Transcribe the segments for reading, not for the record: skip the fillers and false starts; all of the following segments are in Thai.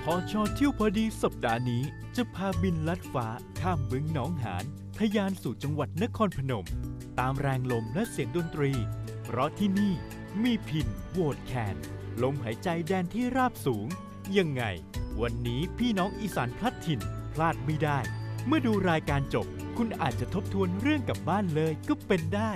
พอชอเที่ยวพอดีสัปดาห์นี้จะพาบินลัดฟ้าข้ามบึงหนองหานทะยานสู่จังหวัดนครพนมตามแรงลมและเสียงดนตรีเพราะที่นี่มีพินโหวดแคนลมหายใจแดนที่ราบสูงยังไงวันนี้พี่น้องอีสานพลัดถิ่นพลาดไม่ได้เมื่อดูรายการจบคุณอาจจะทบทวนเรื่องกลับบ้านเลยก็เป็นได้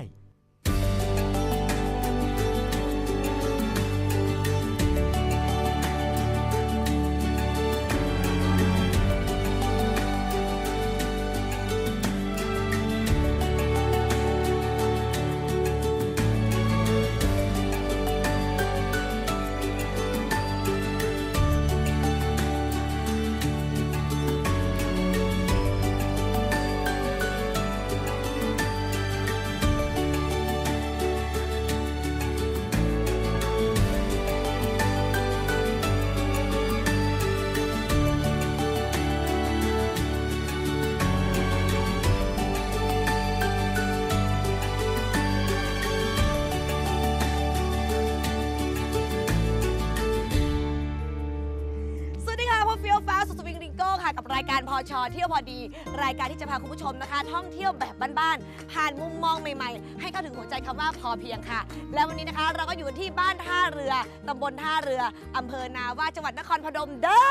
กับรายการพอชอเที่ยวพอดีรายการที่จะพาคุณผู้ชมนะคะท่องเที่ยวแบบบ้านๆผ่านมุมมองใหม่ๆให้เข้าถึงหัวใจคำว่าพอเพียงค่ะแล้ววันนี้นะคะเราก็อยู่ที่บ้านท่าเรือตำบลท่าเรืออำเภอนาว่าจังหวัดนครพนมเด้อ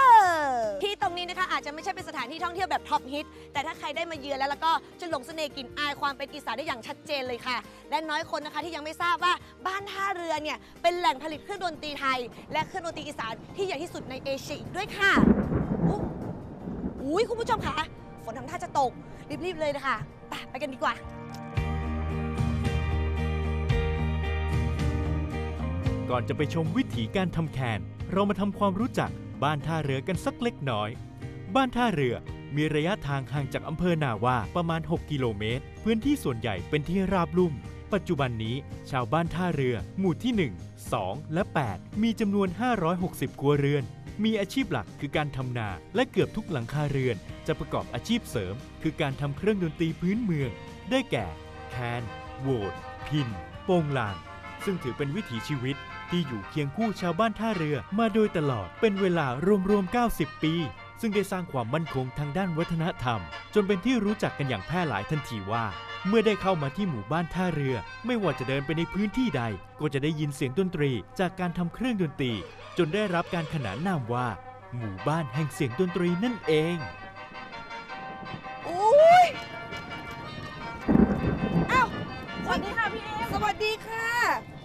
ที่ตรงนี้นะคะอาจจะไม่ใช่เป็นสถานที่ท่องเที่ยวแบบท็อปฮิตแต่ถ้าใครได้มาเยือนแล้วก็จะหลงเสน่ห์กลิ่นอายความเป็นอีสานได้อย่างชัดเจนเลยค่ะและน้อยคนนะคะที่ยังไม่ทราบว่าบ้านท่าเรือเนี่ยเป็นแหล่งผลิตเครื่องดนตรีไทยและเครื่องดนตรีอีสานที่ใหญ่ที่สุดในเอเชียอีกด้วยค่ะอุ้ยคุณผู้ชมคะฝนทำท่าจะตกรีบๆเลยนะคะไปกันดีกว่าก่อนจะไปชมวิถีการทำแคนเรามาทำความรู้จักบ้านท่าเรือกันสักเล็กน้อยบ้านท่าเรือมีระยะทางห่างจากอำเภอนาว่าประมาณ6กิโลเมตรพื้นที่ส่วนใหญ่เป็นที่ราบลุ่มปัจจุบันนี้ชาวบ้านท่าเรือหมู่ที่1 2 และ 8มีจำนวน560ครัวเรือนมีอาชีพหลักคือการทำนาและเกือบทุกหลังคาเรือนจะประกอบอาชีพเสริมคือการทำเครื่องดนตรีพื้นเมืองได้แก่แคนโหวดพิณโปงลางซึ่งถือเป็นวิถีชีวิตที่อยู่เคียงคู่ชาวบ้านท่าเรือมาโดยตลอดเป็นเวลารวมๆ90ปีซึ่งได้สร้างความมั่นคงทางด้านวัฒนธรรมจนเป็นที่รู้จักกันอย่างแพร่หลายทันทีว่าเมื่อได้เข้ามาที่หมู่บ้านท่าเรือไม่ว่าจะเดินไปในพื้นที่ใดก็จะได้ยินเสียงดนตรีจากการทำเครื่องดนตรีจนได้รับการขนานนามว่าหมู่บ้านแห่งเสียงดนตรีนั่นเองอุ้ยอ้าวสวัสดีค่ะพี่เอ็มสวัสดีค่ะ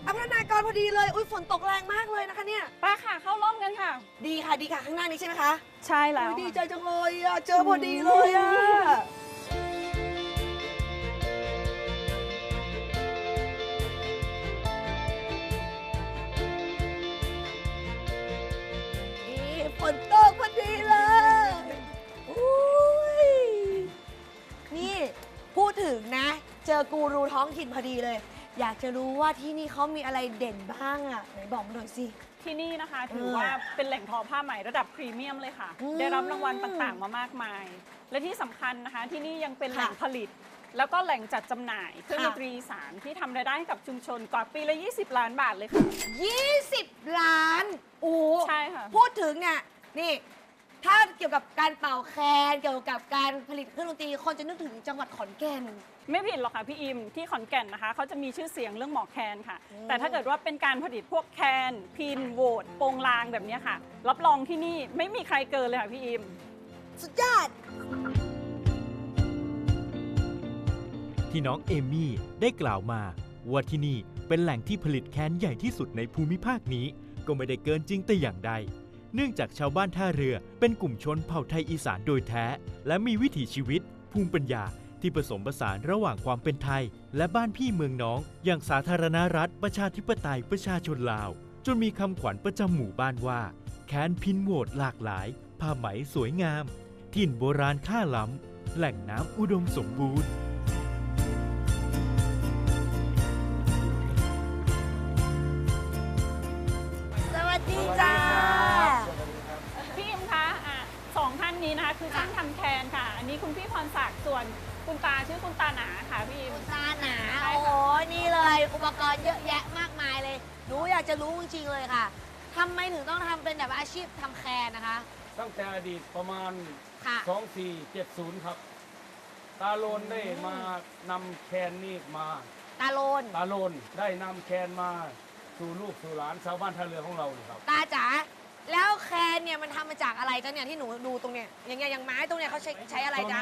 อภัฒนากรพอดีเลยอุ้ยฝนตกแรงมากเลยนะคะเนี่ยป้าค่ะเข้าร่มกันค่ะดีค่ะข้างหน้านี้ใช่ไหมคะใช่แล้วดีใจจังเลยอ่ะเจอพอดีเลยอ่ะฝนตกพอดีเลยนี่พูดถึงนะเจอกูรูท้องถิ่นพอดีเลยอยากจะรู้ว่าที่นี่เขามีอะไรเด่นบ้างอ่ะไหนบอกมาหน่อยสิที่นี่นะคะถือว่าเป็นแหล่งทอผ้าไหมระดับพรีเมียมเลยค่ะได้รับรางวัลต่างๆมามากมายและที่สำคัญนะคะที่นี่ยังเป็นแหล่งผลิตแล้วก็แหล่งจัดจำหน่ายเครื่องดนตรีอีสานที่ทำรายได้ให้กับชุมชนกว่าปีละ20 ล้านบาทเลยค่ะ20 ล้านโอ้ใช่ค่ะพูดถึงเนี่ยนี่ถ้าเกี่ยวกับการเป่าแคนเกี่ยวกับการผลิตเครื่องดนตรีคนจะนึกถึงจังหวัดขอนแก่นไม่ผิดหรอกค่ะพี่อิมที่ขอนแก่นนะคะเขาจะมีชื่อเสียงเรื่องหมอแคนค่ะแต่ถ้าเกิดว่าเป็นการผลิตพวกแคนพินโหวดโปงลางแบบนี้ค่ะรับรองที่นี่ไม่มีใครเกินเลยค่ะพี่อิมสุดยอดที่น้องเอมี่ได้กล่าวมาว่าที่นี่เป็นแหล่งที่ผลิตแคนใหญ่ที่สุดในภูมิภาคนี้ก็ไม่ได้เกินจริงแต่อย่างใดเนื่องจากชาวบ้านท่าเรือเป็นกลุ่มชนเผ่าไทยอีสานโดยแท้และมีวิถีชีวิตภูมิปัญญาที่ผสมผสานระหว่างความเป็นไทยและบ้านพี่เมืองน้องอย่างสาธารณรัฐประชาธิปไตยประชาชนลาวจนมีคำขวัญประจำหมู่บ้านว่าแคนพินโหวดหลากหลายผ้าไหมสวยงามถิ่นโบราณค่าล้ำแหล่งน้ำอุดมสมบูรณ์สวัสดีจ้าพี่อิมคะ2 ท่านนี้นะคะคือช่างทำแคนค่ะอันนี้คุณพี่พรศักดิ์ส่วนคุณตาชื่อคุณตาหนาค่ะพี่อิมคุณตาหนาโอ้โหนี่เลยอุปกรณ์เยอะแยะมากมายเลยหนูอยากจะรู้จริงๆเลยค่ะทำไมถึงต้องทำเป็นแบบอาชีพทำแคนนะคะ ตั้งแต่อดีตประมาณ ค่ะ 2470 ครับ ตาโลนได้มานำแคนนี่มา ตาโลน ตาโลนได้นำแคนมาสู่ลูกสู่หลานชาวบ้านท่าเรือของเรานี่ครับ ตาจ๋าแล้วแคนเนี่ยมันทำมาจากอะไรจ๊ะเนี่ยที่หนูดูตรงเนี้ยอย่างเงี้ยอย่างไม้ตรงเนี้ยเขาใช้อะไรจ๊ะ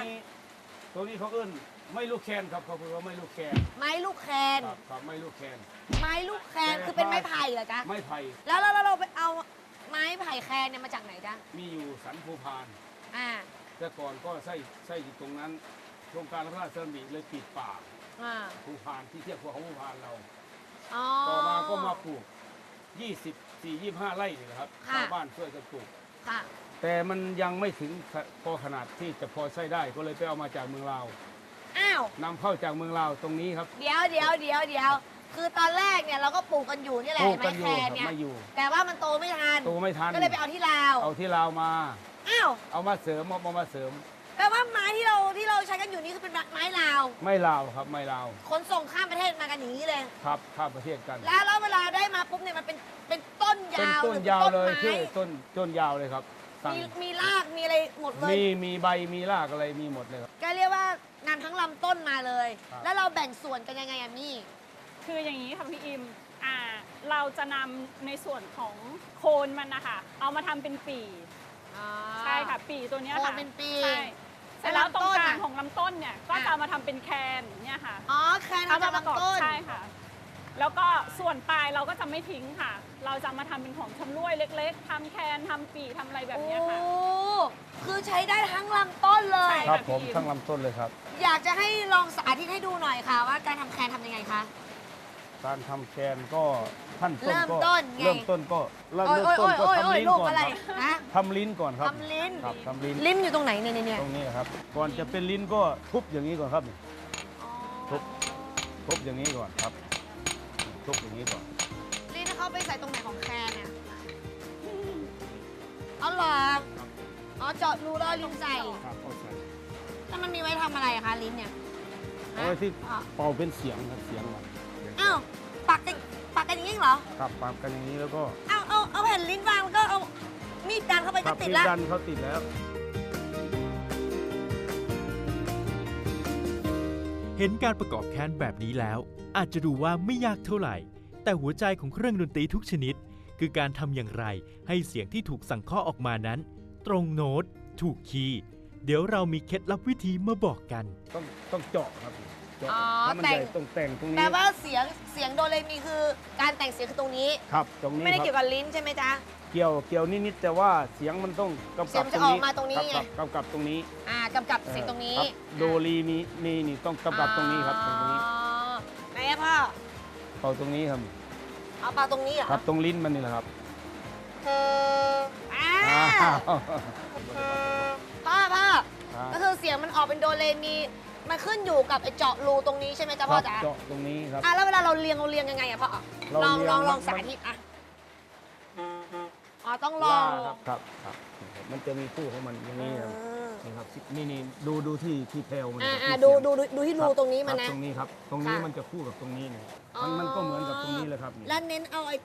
ตัวนี้เขาเอื้นไม่ลูกแคนครับเขาคือว่าไม่ลูกแคน ไม้ลูกแคน ครับไม่ลูกแคน ไม้ลูกแคนคือเป็นไม้ไผ่เหรอจ๊ะ ไม่ไผ่ แล้วเราไปเอาไม้ไผ่แคนเนี่ยมาจากไหนจ๊ะ มีอยู่สันภูพาน อ่า แต่ก่อนก็ใส่อยู่ตรงนั้นโครงการพระราชดำริเลยปิดป่า อ่า ภูพานที่เทียบกับของภูพานเรา อ๋อ ต่อมาก็มาปลูก 24-25 ไร่นี่แหละครับ ค่ะ ชาวบ้านช่วยกันปลูก ค่ะ แต่มันยังไม่ถึงพอขนาดที่จะพอใช้ได้ก็เลยไปเอามาจากเมืองลาว อ้าว นำเข้าจากเมืองลาวตรงนี้ครับ เดี๋ยวคือตอนแรกเนี่ยเราก็ปลูกกันอยู่นี่แหละ ปลูก ไม้ กันอ แค ยู่ น ครับ เนี่ย มาอยู่ แต่ว่ามันโตไม่ทัน โตไม่ทัน ก็เลยไปเอาที่ลาว เอาที่ลาวมา อ้าว เอามาเสริมเอามาเสริม แปลว่าไม้ที่เราใช้กันอยู่นี่คือเป็นไม้ลาว ไม่ลาวครับไม่ลาว ขนส่งข้ามประเทศมากันอย่างนี้เลย ครับข้ามประเทศกัน แล้วเวลาได้มาปุ๊บเนี่ยมันเป็นต้น เป็น ยาว ต้น หรือย าว เป็น เลย ต้น ที่ ไม้ ต้นยาวเลยครับสั่ง มีรากมีอะไรหมดเลย มีใบมีรากอะไรมีหมดเลยครับ ก็เรียกว่านำทั้งลำต้นมาเลย ครับ แล้วเราแบ่งส่วนกันยังไงอะมี่ คืออย่างนี้ค่ะพี่อิมเราจะนำในส่วนของโคนมันนะคะเอามาทำเป็นปีใช่ค่ะปีตัวเนี้ย โค ค่ะ นเป็นปี ใช่เสร็จแล้วตรงกลาง ลำต้นอะ ของลำต้นเนี่ยก็ อ่ะ จะเอามาทำเป็นแคนเนี่ยค่ะ อ๋อแคนเอาจาก ประกอบ ลำต้น ใช่ค่ะ แล้วก็ส่วนปลายเราก็จะไม่ทิ้งค่ะ เราจะมาทำเป็นของชำร่วยเล็กๆทำแคนทำปีทำอะไรแบบเนี้ยค่ะ โอ้คือใช้ได้ทั้งลำต้นเลย ใช่ ครับ ค่ะ ผม พี่ ทั้งลำต้นเลยครับ อยากจะให้ลองสาธิตให้ดูหน่อยค่ะ ว่าการทำแคนทำยังไงคะ การทำแคนก็ขั้นต้นก็ เริ่มต้นไง เริ่มต้นก็เริ่ม โอ้ย ต้นก็ โอ้ย ทำ โอ้ย ลิ้น ลูก ก่อน อะไร ครับ นะ ทำลิ้นก่อนครับ ทำลิ้น ครับทำลิ้น ลิ้นอยู่ตรงไหนเนี่ย ตรงนี้นะครับ ก่อนจะเป็นลิ้นก็ทุบอย่างนี้ก่อนครับ อ๋อ ทุบอย่างนี้ก่อนครับทุบอย่างนี้ก่อน ลิ้นเขาไปใส่ตรงไหนของแคนเนี่ยเอาเหรออ๋อเจาะรูแล้วเอาลิ้นใส่ ครับเอาใส่ แล้วมันมีไว้ทำอะไรอะคะลิ้นเนี่ย เอาไว้ที่ อ๋อ เป่าเป็นเสียงครับเสียงมัน อ้าวปักกันอย่างนี้เหรอ ครับปาบกันอย่างนี้แล้วก็ เอาแผ่นลิ้นวางแล้วก็เอามีดดันเข้าไป ค ก็ รับ ติด ที่ ละ ดันเขาติดแล้ว เห็นการประกอบแคนแบบนี้แล้ว อาจจะดูว่าไม่ยากเท่าไหร่ แต่หัวใจของเครื่องดนตรีทุกชนิด คือการทำอย่างไรให้เสียงที่ถูกสั่งเคาะออกมานั้น ตรงโน้ต ถูกคีย์เดี๋ยวเรามีเคล็ดลับวิธีมาบอกกัน ต้องเจาะครับเจาะ อ๋อ ถ้ามัน แต่ ให ง ญ่ต้องแต่งตรง แปล นี้ ว่าเสียงโดเรมีคือการแต่งเสียงคือตรงนี้ ครับตรงนี้ ไม่ได้ ค เกี่ยว รับ กับลิ้นใช่ไหมจ๊ะ เกี่ยวนิดๆแต่ว่าเสียงมันต้องกำ เสีย กับ งมัน ตร จะ ง ออ นี้ กมาตรงนี้ไง กำกับตรงนี้ กำกับเสียงตรงนี้ ครับโดรีมีนี่ต้องกำกับตรงนี้ครับตรงนี้ อ๋อไหนอะพ่อ เป่าตรงนี้ครับ เอาปากตรงนี้เหรอ ครับตรงลิ้นมันนี่แหละครับ อ่า อ้าว พ่อ ครับ ก็คือเสียงมันออกเป็นโดเรมีมันขึ้นอยู่กับไอ้เจาะรูตรงนี้ใช่ไหมจ๊ะพ่อจ๋า เจาะตรงนี้ครับ แล้วเวลาเราเรียงยังไงอะพ่อ เรา ลอง เรียง ลอง มัน สาธิตอะอ๋อต้องลอง ครับมันจะมีตู้ของมันอย่างนี้ครับ อืม นี่ครับนี่ดูที่แพลวมัน อ่า ครับ ดู ที่เสียง ดูที่รูตรงนี้มัน ค นะ บตรงนี้ครับ ตรงนี้ ค่ะ มันจะคู่กับตรงนี้เนี่ย อ๋อ มันก็เหมือนกับตรงนี้เลยครับนี่ แล้วเน้นเอาไอ้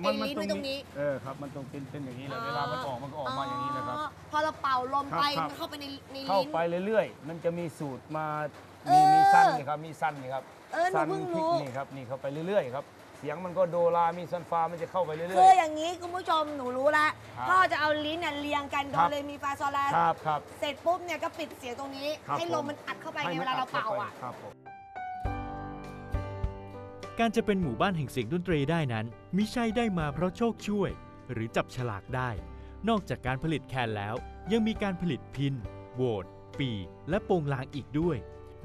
ลิ้นไว้ตรงนี้ ครับมันตรงเป็นอย่างนี้เลยเวลามันออกมันก็ออกมาอย่างนี้เลยครับ พอเราเป่าลมไป ครับ มันเข้าไปในลิ้น เข้าไปเรื่อยๆ มันจะมีสูตรมา เออ มีสั้นนี่ครับ มีสั้นนี่ครับ หนู สั้น เพิ่ง พลิก รู้ นี่ครับ นี่เข้าไปเรื่อยๆครับ เสียงมันก็โดรามีซันฟา มันจะเข้าไปเรื่ คือ อย อย่างนี้คุณผู้ชมหนูรู้ละ ครับ พ่อจะเอาลิ้นเนี่ยเรียงกันโด ครับ เรมีฟาซอลา ๆ ครับ เสร็จปุ๊บเนี่ยก็ปิดเสียงตรงนี้ ครับ ให้ลม ผม มันอัดเข้าไป ให้ ใน มั เวน ลาเราเป่า ข้ไป อ่ะ ครับผม การจะเป็นหมู่บ้านแห่งเสียงดนตรีได้นั้นมิใช่ได้มาเพราะโชคช่วย หรือจับฉลากได้ นอกจากการผลิตแคนแล้ว ยังมีการผลิตพินโหวดปีและโปงลางอีกด้วย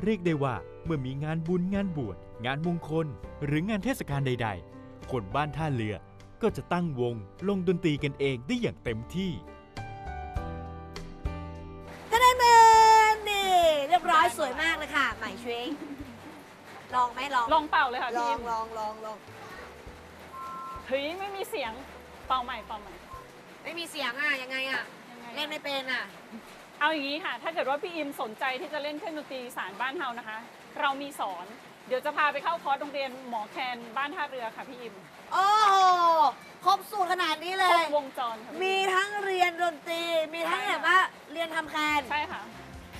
เรียกได้ว่าเมื่อมีงานบุญงานบวชงานมงคล หรืองานเทศกาลใดๆ คนบ้านท่าเรือก็จะตั้งวงลงดนตรีกันเองได้อย่างเต็มที่ ท่านนี่เรียบร้อยสวยมากเลยค่ะใหม่เชงลองไหมลอง ลองเป่าเลยค่ะ ล พี่ อ อิ ง ม ลอง เฮ้ยไม่มีเสียงเป่าใหม่ ไม่มีเสียงอ่ะยังไงอ่ะ ยังไง เล่นไม่เป็นอ่ะ เอาอย่างนี้ค่ะ ถ้าเกิดว่าพี่อิมสนใจที่จะเล่นเครื่องดนตรีอีสานบ้านเฮานะคะ เรามีสอน เดี๋ยวจะพาไปเข้าคอร์สโรงเรียนหมอแคนบ้านท่าเรือค่ะพี่อิม โอ้โห ครบสูตรขนาดนี้เล ครบ ย วงจรค่ะ มีทั้งเรียนดนตรี มีทั้งแบบว่าเรียนทำแคน ใช่ค่ะ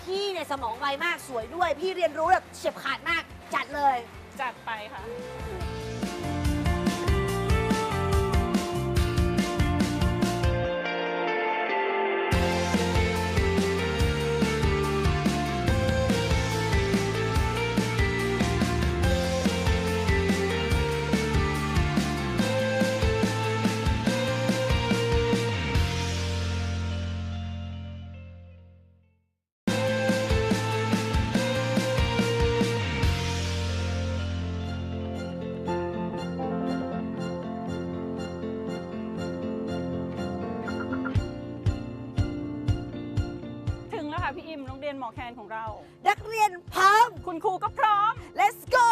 พี่เนี่ยสมองไวมากสวยด้วย พี่เรียนรู้แบบเฉียบขาดมากจัดเลย จัดไปค่ะ ถึงแล้วค่ะพี่อิมโรงเรียนหมอแคนของเรา นักเรียนพร้อม คุณครูก็พร้อม let's go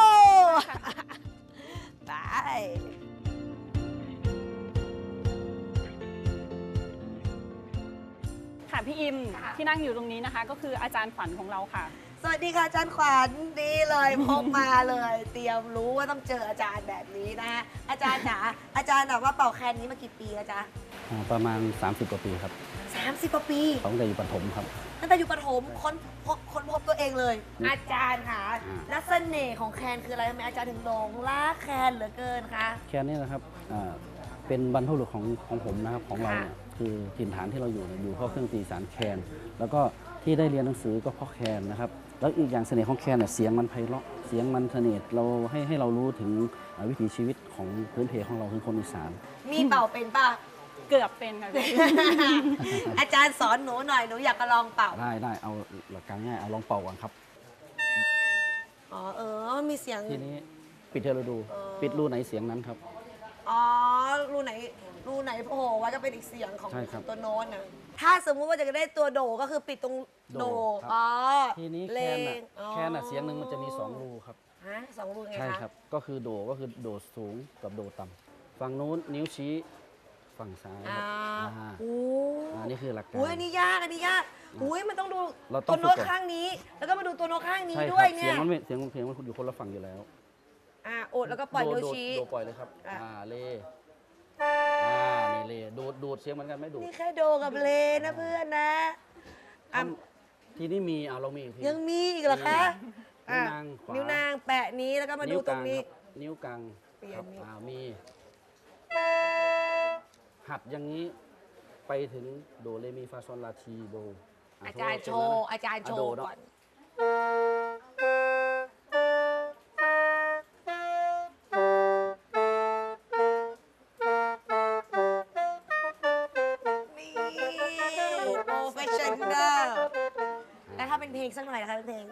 ไป ค่ะพี่อิมที่นั่งอยู่ตรงนี้นะคะ ก็คืออาจารย์ขวัญของเราค่ะ สวัสดีค่ะอาจารย์ขวัญดีเลยพกมาเลย เตรียมรู้ว่าต้องเจออาจารย์แบบนี้นะฮะอาจารย์จ๋าอาจารย์แบบว่าเป่าแคนนี้มากี่ปีแล้วจ๊ะ ประมาณ 30 กว่าปีครับ 30 กว่าปี ตั้งแต่อยู่ประถมครับ ตั้งแต่อยู่ประถมค้นพบตัวเองเลย นี่ อาจารย์ค่ะ และเสน่ห์ของแคนคืออะไรทำไมอาจารย์ถึงหลงรักแคนเหลือเกินคะ แคนนี่นะครับเป็นบรรพบุรุษของผมนะครับของเราเนี่ยคือถิ่นฐานที่เราอยู่เนี่ยอยู่เพราะเครื่องตีสารแคน แล้วก็ที่ได้เรียนหนังสือก็เพราะแคนนะครับแล้วอีกอย่างเสน่ห์ของแคนเนี่ยเสียงมันไพเราะเสียงมันเสน่ห์เราให้เรารู้ถึงวิถีชีวิตของพื้นเพของเราคือคนอีสาน มีเป่าเป็นป่ะ เกือบเป็นค่ะพี่ อาจารย์สอนหนูหน่อยหนูอยากจะลองเป่า ได้เอาหลักการง่ายเอาลองเป่าก่อนครับ อ๋อมันมีเสียง ทีนี้ปิดเทอร์ดูปิดรูไหนเสียงนั้นครับ อ๋อรูไหนโอ้โหว่าจะเป็นอีกเสียงของ ใช่ครับ ตัวโน้นนะถ้าสมมุติว่าจะได้ตัวโดก็คือปิดตรงโด โดครับ อ๋อ ทีนี้ เล แคนน่ะเสียงหนึ่งมันจะมี2รูครับ ฮะสองรูไง ใช่ คะ ครับ ก็คือโดสูงกับโดต่ำฝั่งนู้นนิ้วชี้ฝั่งซ้ายค อ่า รับอ่า โอ้ อันนี้คือหลักการ อุ้ยอันนี้ยากอุ้ยมันต้องดู เราต้ ตั อง วโน้ต ฝึกก่อน ข้างนี้ แล้วก็มาดูตัวโน้ตข้างนี้ ใช่ค ด้ว รั ย เสี เนี่ย ย งมันไม่เสียงมันอยู่คนละฝั่งอยู่แล้ว โอดแล้วก็ปล่อยนิ้ว โด ชี้ โดปล่อยเลยครับ อ่ะ เลนี่เลดูดเสียงเหมือนกันไหม่ดูด นี่แค่โดกับเลนะเพื่อนนะอ่ะ ทีนี้มีเรามีอีกที ยังมีอีกเหรอคะ นิ้วนางขวา นิ้วนางแปะนี้แล้วก็มาดูตรงนี้ นิ้วกลาง เปลี่ยน ครับ นิ้ว มีหัดอย่างนี้ไปถึงโดเรมีฟาซอนลาทีโด อาจารย์โชว์อาจารย์โชว์ก่อน นี่โปรเฟชชั่นแนลแล้วถ้าเป็นเพลงสักหน่อยนะคะเป็นเพลง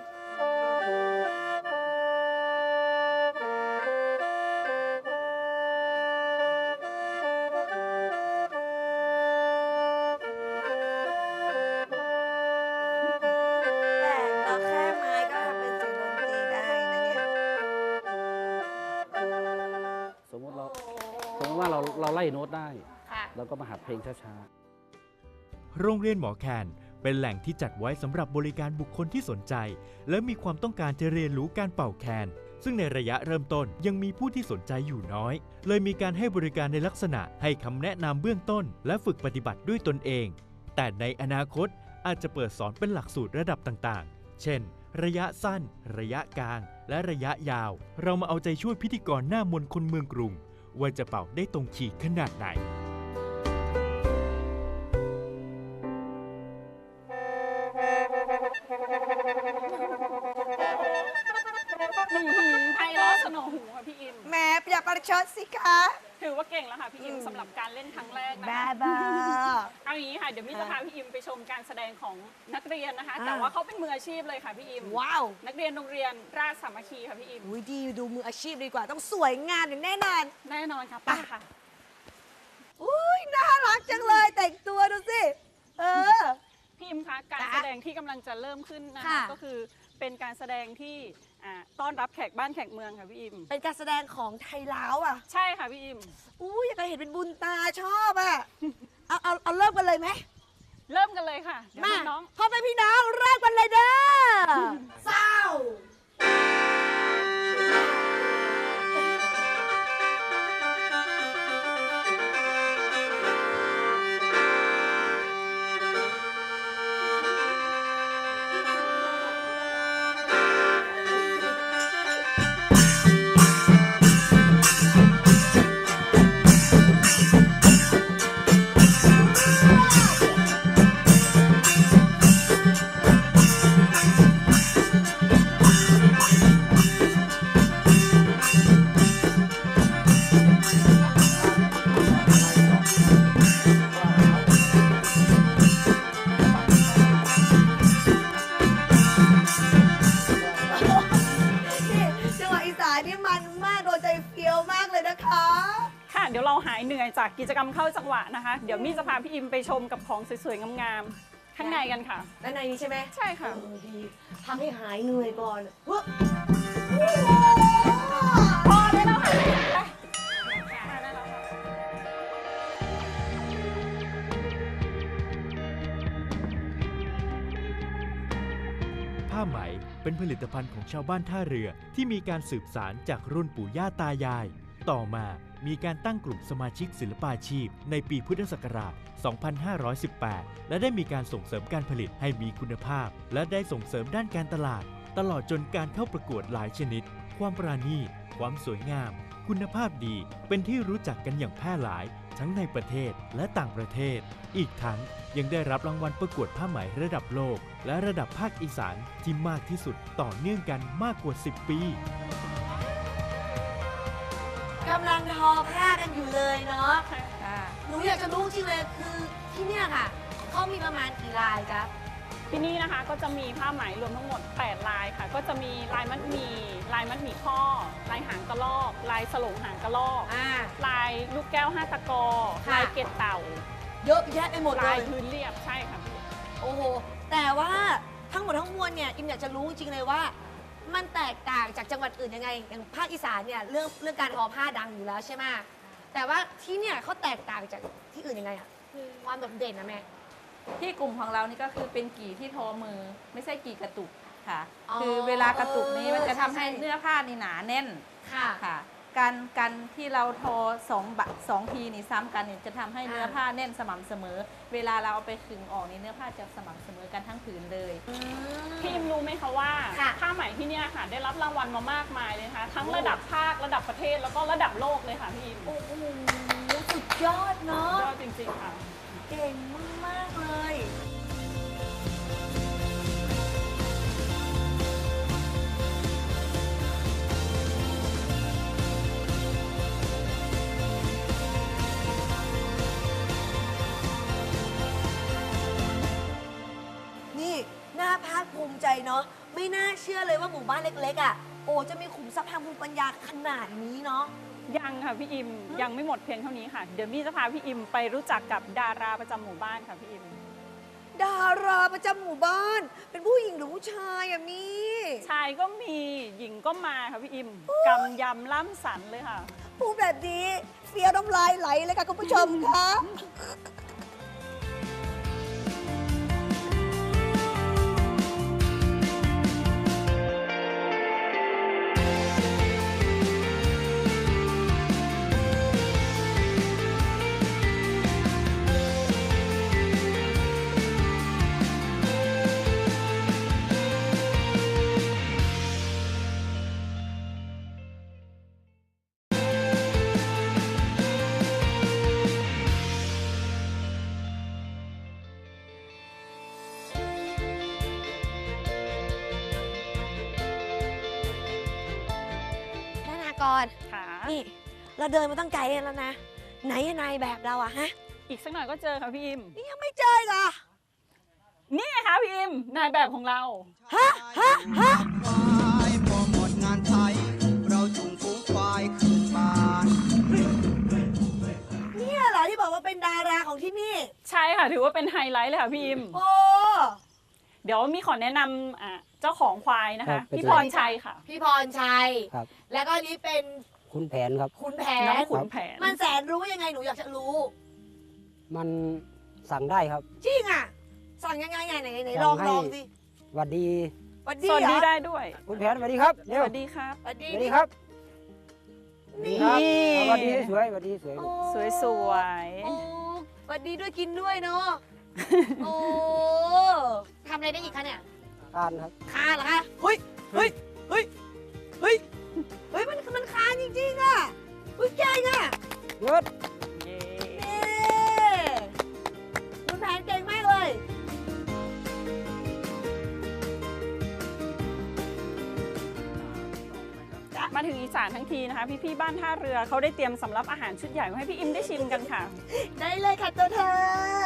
แต่เราแค่ไม้ก็ทำเป็นเสียงดนตรีได้นะเนี่ย สมมติว่าเราไล่โน้ตได้ ค่ะ แล้วก็มาหัดเพลงช้า โรงเรียนหมอแคนเป็นแหล่งที่จัดไว้สำหรับบริการบุคคลที่สนใจ และมีความต้องการจะเรียนรู้การเป่าแคน ซึ่งในระยะเริ่มต้นยังมีผู้ที่สนใจอยู่น้อย เลยมีการให้บริการในลักษณะให้คำแนะนำเบื้องต้น และฝึกปฏิบัติด้วยตนเอง แต่ในอนาคตอาจจะเปิดสอนเป็นหลักสูตรระดับต่างๆ เช่น ระยะสั้น ระยะกลาง และระยะยาว เรามาเอาใจช่วยพิธีกรหน้ามนต์คนเมืองกรุง ว่าจะเป่าได้ตรงขีดขนาดไหน ไพเราะสนอหูค่ะพี่อิม แหม่อย่าประชดสิคะ ถือว่าเก่งแล้วค่ะพี่อิมสำหรับการเล่นครั้งแรกนะ บ้า คะ บ้า เอาอย่างนี้ค่ะเดี๋ยวมิจะพาพี่อิมไปชมการแสดงของนักเรียนนะคะ แต่ว่าเขาเป็นมืออาชีพเลยค่ะพี่อิม ว้าว นักเรียนโรงเรียนราชสามัคคีค่ะพี่อิม อุ้ยดีดูมืออาชีพดีกว่าต้องสวยงามอย่างแน่นอน แน่นอนค่ะไปค่ะ อุ้ยน่ารักจังเลยแต่งตัวดูสิ เออ พี่อิมคะการ จ๊ะ แสดงที่กำลังจะเริ่มขึ้นนะคะ ค่ะ ก็คือเป็นการแสดงที่ต้อนรับแขกบ้านแขกเมืองค่ะพี่อิม เป็นการแสดงของไทยลาวอ่ะ ใช่ค่ะพี่อิม อุ้ยอยากจะเห็นเป็นบุญตาชอบอ่ะ เอาเริ่มกันเลยไหม เริ่มกันเลยค่ะเดี๋ยว มา พี่น้อง พ่อแม่พี่น้องเริ่มกันเลยเด้อเศร้า จากกิจกรรมเข้าจังหวะนะคะ เดี๋ยวมี่จะพาพี่อิมไปชมกับของสวยๆงามๆข้างในกันค่ะ ด้านในนี้ใช่ไหม ใช่ค่ะ ดีทำให้หายเหนื่อยก่อนเฮ้ย พอได้แล้วค่ะไปได้แล้วค่ะ ผ้าไหมเป็นผลิตภัณฑ์ของชาวบ้านท่าเรือที่มีการสืบสานจากรุ่นปู่ย่าตายาย ต่อมามีการตั้งกลุ่มสมาชิกศิลปาชีพในปีพุทธศักราช 2518 และได้มีการส่งเสริมการผลิตให้มีคุณภาพ และได้ส่งเสริมด้านการตลาด ตลอดจนการเข้าประกวดหลายชนิด ความปราณีต ความสวยงาม คุณภาพดีเป็นที่รู้จักกันอย่างแพร่หลาย ทั้งในประเทศและต่างประเทศ อีกทั้งยังได้รับรางวัลประกวดผ้าไหมระดับโลก และระดับภาคอีสานที่มากที่สุดต่อเนื่องกันมากกว่า 10 ปี กำลังทอผ้ากันอยู่เลยเนาะหนูอยากจะรู้จริงเลยคือที่เนี่ยค่ะเขามีประมาณกี่ลายจ๊ะ ที่นี่นะคะก็จะมีผ้าไหมรวมทั้งหมด 8 ลายค่ะ ก็จะมีลายมัดหมี่ลายมัดหมี่ข้อ ลายหางกระรอก ลายสลงหางกระรอก ลายลูกแก้ว5 ตะกอ ค่ะ ลายเกล็ดเต่า เยอะแยะไปหมดเล ลาย ย พื้นเรียบใช่ค่ะพี่ โอ้โห แต่ว่าทั้งหมดทั้งมวลเนี่ยอิมอยากจะรู้จริงเลยว่า มันแตกต่างจากจังหวัดอื่นยังไง อย่างภาคอีสานเนี่ยเรื่องการทอผ้าดังอยู่แล้วใช่ไหมแต่ว่าที่เนี่ยเขาแตกต่างจากที่อื่นยังไงอะความโดดเด่นนะแม่ ที่กลุ่มของเรานี่ก็คือเป็นกี่ที่ทอมือ ไม่ใช่กี่กระตุกค่ะ อ๋อ คือเวลากระตุกนี้มันจะทำให้ ใช่ เนื้อผ้านี่หนาแน่น ค่ะ ค่ะ การที่เราทอสองทีนี่ซ้ำกันเนี่ยจะทำให้เนื้อผ้าแน่นสม่ำเสมอ เวลาเราเอาไปขึงออกนี่เนื้อผ้าจะสม่ำเสมอกันทั้งผืนเลย พี่อิมรู้ไหมคะว่า ค่ะ ผ้าไหมที่เนี่ยค่ะ ได้รับรางวัลมามากมายเลยนะคะทั้งระดับภาคระดับประเทศแล้วก็ระดับโลกเลยค่ะพี่อิม โอ้โหสุดยอดเนาะ ยอดจริงๆค่ะ เก่งมากๆเลย นี่น่าภาคภูมิใจเนาะไม่น่าเชื่อเลยว่าหมู่บ้านเล็กๆอ่ะโอ้จะมีขุมทรัพย์ทางภูมิปัญญาขนาดนี้เนาะ ยังค่ะพี่อิมยังไม่หมดเพียงเท่านี้ค่ะ เดี๋ยวมี่จะพาพี่อิมไปรู้จักกับดาราประจำหมู่บ้านค่ะพี่อิม ดาราประจำหมู่บ้าน เป็นผู้หญิงหรือผู้ชายอะมี ชายก็มีหญิงก็มาค่ะพี่อิมกำยำล่ำสันเลยค่ะ พูดแบบนี้เฟียน้ำลายไหลเลยค่ะคุณผู้ชมคะ นานากร ค่ะ นี่ เราเดินมาตั้งไกลแล้วนะ ไหนอะนายแบบเราอะฮะ อีกสักหน่อยก็เจอค่ะพี่อิม นี่ยังไม่เจออีกเหรอ นี่ไงคะพี่อิมนายแบบของเรา ฮะ ฮะ ฮะ พอหมดงานไทย เราจุงฝูงควายคืนบ้าน เนี่ยเหรอที่บอกว่าเป็นดาราของที่นี่ ใช่ค่ะถือว่าเป็นไฮไลท์เลยค่ะพี่อิม โอ้ เดี๋ยวมีขอแนะนำเจ้าของควายนะ ครั คะ บ พี่พรชัยค่ะ พี่พรชัย ครับ แล้วก็อันนี้เป็น คุณแผนครับ คุณแผ น้อง น ขุนแผน มันแสนรู้ยังไงหนูอยากจะรู้ มันสั่งได้ครับ จริงอะสั่งยังไงไหน สั่ ลอง งให้ ลองสิ หวัดดี หวัดดี สวัสดี เหรอ ได้ด้วย คุณแผนสวัสดีครับเร็ ส ว วัสดีครับ หวัดดี สวัสดีครับ นี่ ครับสวัสดีสวยสวัสดีสวย โอ้ สวย โอ้หวัดดีด้วยกินด้วยเนาะ โอ้ทำอะไรได้อีกคะเนี่ย ทานครับ คานเหรอคะเฮ้ยเฮ้ยเฮ้ยเฮ้ยเฮ้ยมันคานจริงๆอะเฮ้ยเก่งอะ หยุด ๆเย้ นี่คุณแผนเก่งมากเลย มาถึงอีสานทั้งทีนะคะ พี่ๆบ้านท่าเรือเขาได้เตรียมสำรับอาหารชุดใหญ่มาให้พี่อิมได้ชิมกันค่ะ ได้เลยค่ะตัวเธอ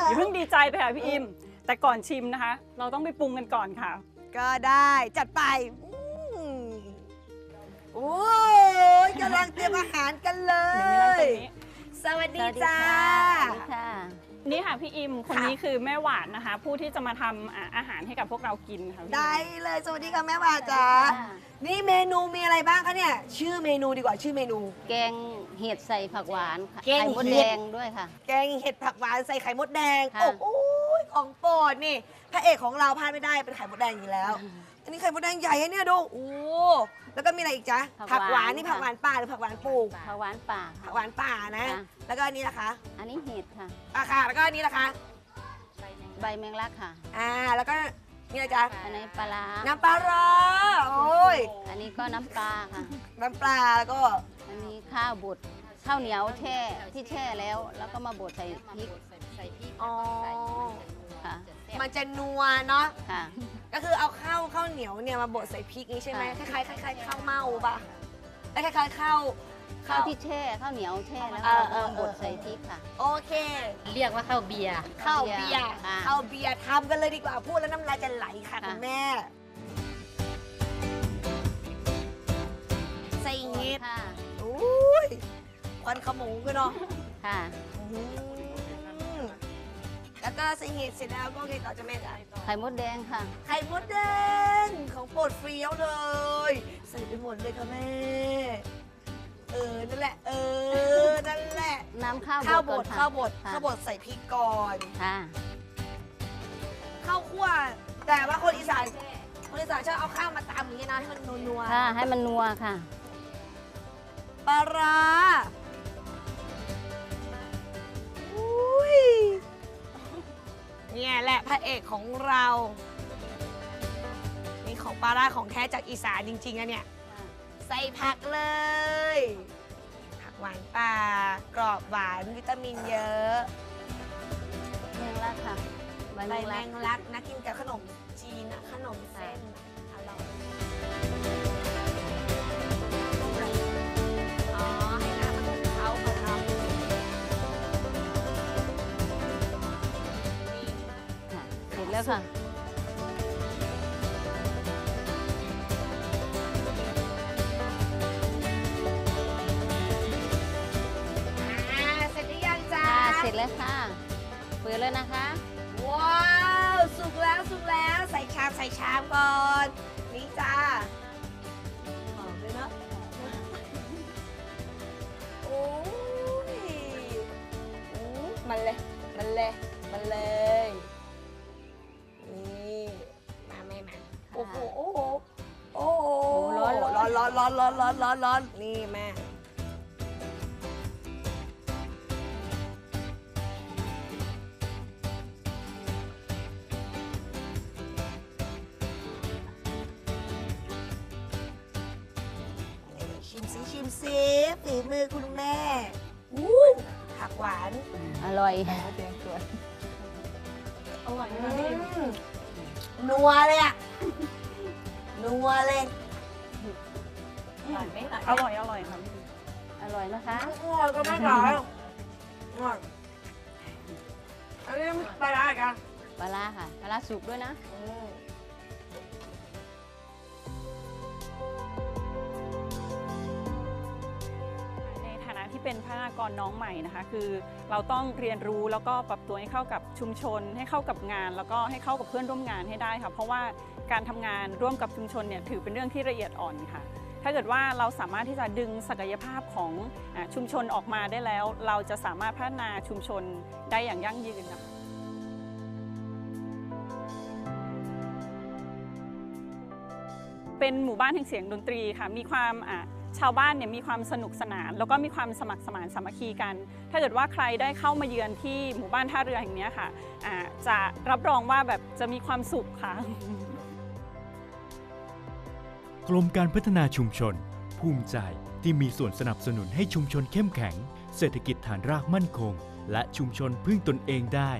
อย่าเพิ่งดีใจไปค่ะพี่อิม แต่ก่อนชิมนะคะ เราต้องไปปรุงกันก่อนค่ะ ก็ได้จัดไปโอ้ยกำลังเตรียมอาหารกันเล เดี๋ยวนี้นั่งตร ย งนี้ ส สวัสดีจ้า สวัสดีค่ะ นี่ค่ะพี่อิมคน ค่ะ นี้คือแม่หวานนะคะ ผู้ที่จะมาทำอาหารให้กับพวกเรากินค่ะพี่ ได้เลยสวัสดีค่ะแม่วาจ๋านี่เมนูมีอะไรบ้างคะเนี่ยชื่อเมนูดีกว่าชื่อเมนู แกงเห็ดใส่ผักหวานค่ะ แกง ไข่มด เห็ด แดงด้วยค่ะ แกงเห็ดผักหวานใส่ไข่มดแดง ค่ะ โอ้โหของโปรดนี่พระเอกของเราพลาดไม่ได้เป็นไข่มดแดงอยู่แล้ว อันนี้ไข่มดแดงใหญ่อะเนี่ยดูโอ้แล้วก็มีอะไรอีกจ๊ะผักหวานนี่ผักหวานป่าหรือผักหวานปลูก ผักหวานป่า ผั ค่ะ กหวานป่านะ ค่ะ แล้วก็อันนี้ล่ะคะ อันนี้เห็ดค่ะ ค่ะแล้วก็อันนี้ล่ะคะ ใบแมงลักค่ะ แล้วก็นี่อะไรจ๊ะ อันนี้ปลาร้า น้ำปลาร้าโอ้ย อันนี้ก็น้ำปลาค่ะ น้ำปลาแล้วก็ อันนี้ข้าวบดข้าวเหนียวแช่ที่แช่แล้ว แล้วก็มาบดใส่พริก อ๋อ ค่ะ มันจะนัวเนาะ ค่ะ ก็คือเอาข้าวเหนียวเนี่ยมาบดใส่พริกนี้ใช่ไหมค ค่ะ ล้ายๆคล้ายๆข้าวเม่าปะแล้วคล้ายๆข้าว ข้าวที่แช่ข้าวเหนียวแช่แล้ว เอ ก็ อ มาบดใส่พริกค่ะ โอเค เรียกว่าข้าวเบียร์ ข้าวเบียร์ ค่ะ ข้าวเบียร์ทำกันเลยดีกว่าพูดแล้วน้ำลายจะไหลค่ะ ค่ะ คุณแม่ใส่เห็ด ค่ะ อุ้ยควันขโมงกันเนาะ ค่ะ อืมแล้วก็ใส่เห็ดเสร็จแล้วก็โอเคต่อจะแม่จ๋า ไข่มดแดงค่ะ ไข่มดแดงของโปรดเฟี้ยวเลย ใส่ไปหมดเลยค่ะแม่นั่นแหละนั่นแหละ น้ำข้าว ข้าวบ ก่อ ด นค่ะ ข้าวบด ค่ะ ข้าวบดใส่พริกก่อน ค่ะ ข้าวคั่วแต่ว่าคนอีสานชอบเอาข้าวมาตำอย่างนี้นะให้มันนัว ค่ะ ให้มันนัวค่ะ ปลาร้าอุ้ยเนี่ยแหละพระเอกของเรานี่ของปลาร้าของแท้จากอีสานจริงๆอะเนี่ย ใส่ผักเลย ผักหวานป่ากรอบหวานวิตามินเยอะ แมงลักค่ะ ใบแมงลักนะกินกับขนมจีนอะขนมเส้นอะอร่อยอ๋อให้น้ำมันเขาทำ ค่ะเสร็จแล้วค่ะ เสร็จหรือยังจ๊ะ ค่ะ เสร็จแล้วค่ะ เปิดเลยนะคะ ว้าวสุกแล้วใส่ชามก่อนนี่จ้าหอมเลยเนาะโอ้ยมันเลยนี่มาแม่มาโอ้โหร้อนนี่แม่ ชิมซิฝีมือคุณแม่อู้ผักหวาน อร่อย นัวเลยอะนัวเลย อร่อยค่ะ อร่อยนะคะ อร่อยก็ไม่ขายอันนี้ปลาร้ากัน ปลาร้าค่ะ ปลาร้าสุกด้วยนะ ในฐานะที่เป็นพนักงานน้องใหม่นะคะ คือเราต้องเรียนรู้แล้วก็ปรับตัวให้เข้ากับชุมชน ให้เข้ากับงาน แล้วก็ให้เข้ากับเพื่อนร่วมงานให้ได้ค่ะเพราะว่าการทำงานร่วมกับชุมชนเนี่ยถือเป็นเรื่องที่ละเอียดอ่อนค่ะ ถ้าเกิดว่าเราสามารถที่จะดึงศักยภาพของชุมชนออกมาได้แล้ว เราจะสามารถพัฒนาชุมชนได้อย่างยั่งยืนนะคะ เป็นหมู่บ้านแห่งเสียงดนตรีค่ะ มีความชาวบ้านเนี่ยมีความสนุกสนาน แล้วก็มีความสมัครสมานสามัคคีกัน ถ้าเกิดว่าใครได้เข้ามาเยือนที่หมู่บ้านท่าเรือแห่งนี้ค่ะจะรับรองว่าแบบจะมีความสุขค่ะ กรมการพัฒนาชุมชน ภูมิใจที่มีส่วนสนับสนุนให้ชุมชนเข้มแข็ง เศรษฐกิจฐานรากมั่นคง และชุมชนพึ่งตนเองได้